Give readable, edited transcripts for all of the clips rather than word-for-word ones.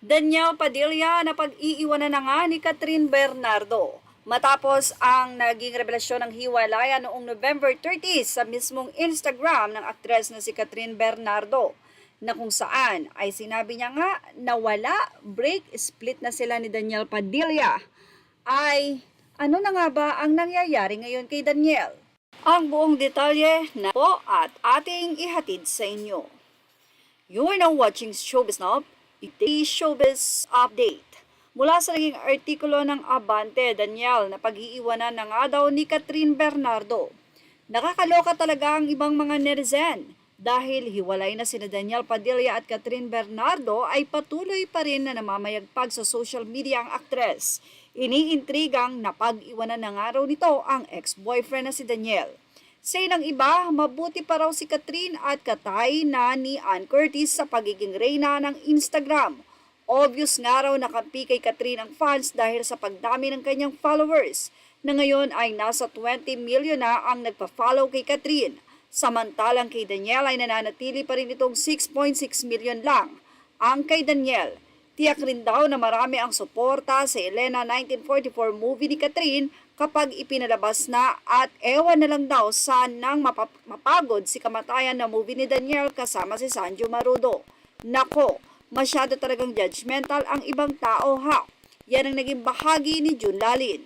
Daniel Padilla na pag-iiwanan na nga ni Catherine Bernardo matapos ang naging revelasyon ng hiwalayan noong November 30 sa mismong Instagram ng aktres na si Catherine Bernardo na kung saan ay sinabi niya nga na wala, break, split na sila ni Daniel Padilla. Ay ano na nga ba ang nangyayari ngayon kay Daniel? Ang buong detalye na po at ating ihatid sa inyo. You are now watching Showbiz Now, the Showbiz Update. Mula sa naging artikulo ng Abante, Daniel, na pag-iiwanan na nga daw ni Catherine Bernardo. Nakakaloka talaga ang ibang mga netizen dahil hiwalay na sina Daniel Padilla at Catherine Bernardo ay patuloy pa rin na namamayagpag sa social media ang aktres. Iniintrigang na pag-iwanan na nga raw nito ang ex-boyfriend na si Daniel. Sa ilang iba, mabuti pa raw si Catherine at katay na ni Ann Curtis sa pagiging reyna ng Instagram. Obvious nga raw nakampi kay Catherine ang fans dahil sa pagdami ng kanyang followers na ngayon ay nasa 20 million na ang nagpa-follow kay Catherine. Samantalang kay Daniel ay nananatili pa rin itong 6.6 million lang. Ang kay Daniel, tiyak rin daw na marami ang suporta sa Elena 1944 movie ni Catherine kapag ipinalabas na at ewan na lang daw saan nang mapagod si kamatayan na movie ni Daniel kasama si Sanjo Marudo. Nako, masyado talagang judgmental ang ibang tao ha. Yan ang naging bahagi ni June Lalin.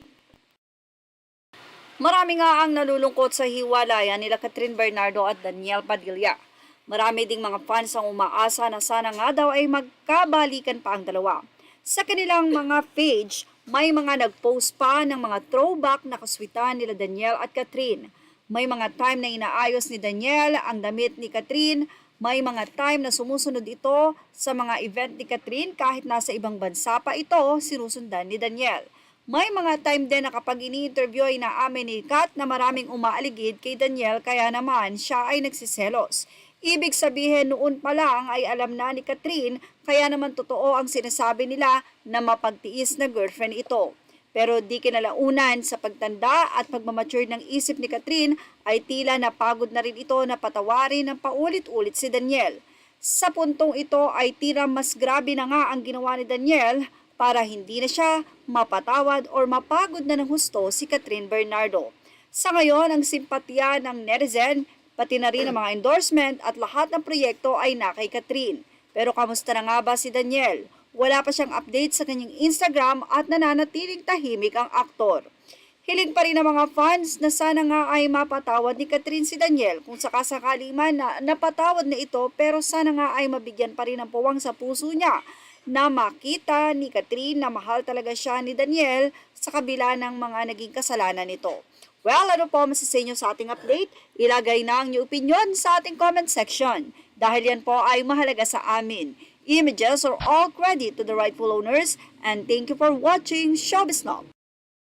Marami nga ang nalulungkot sa hiwalayan nila Catherine Bernardo at Daniel Padilla. Marami ding mga fans ang umaasa na sana nga daw ay magkabalikan pa ang dalawa. Sa kanilang mga page, may mga nag-post pa ng mga throwback na kaswitan nila Daniel at Catherine. May mga time na inaayos ni Daniel ang damit ni Catherine. May mga time na sumusunod ito sa mga event ni Catherine kahit nasa ibang bansa pa ito sinusundan ni Daniel. May mga time din na kapag ini-interview ay naamin ni Kat na maraming umaaligid kay Daniel kaya naman siya ay nagsiselos. Ibig sabihin noon pa lang ay alam na ni Catherine kaya naman totoo ang sinasabi nila na mapagtiis na girlfriend ito. Pero di kinalaunan sa pagtanda at pagmamature ng isip ni Catherine ay tila napagod na rin ito na patawarin ng paulit-ulit si Daniel. Sa puntong ito ay tila mas grabe na nga ang ginawa ni Daniel para hindi na siya mapatawad or mapagod na ng husto si Catherine Bernardo. Sa ngayon, ang simpatya ng netizen pati na rin ang mga endorsement at lahat ng proyekto ay na kay Catherine. Pero kamusta na nga ba si Daniel? Wala pa siyang update sa kanyang Instagram at nananatiling tahimik ang aktor. Hiling pa rin ng mga fans na sana nga ay mapatawad ni Catherine si Daniel kung sakasakali man na napatawad na ito pero sana nga ay mabigyan pa rin ng puwang sa puso niya na makita ni Catherine na mahal talaga siya ni Daniel sa kabila ng mga naging kasalanan nito. Well, ano po masasabi nyo sa ating update? Ilagay na ang inyong opinion sa ating comment section. Dahil yan po ay mahalaga sa amin. Images are all credit to the rightful owners and thank you for watching Showbiz Now.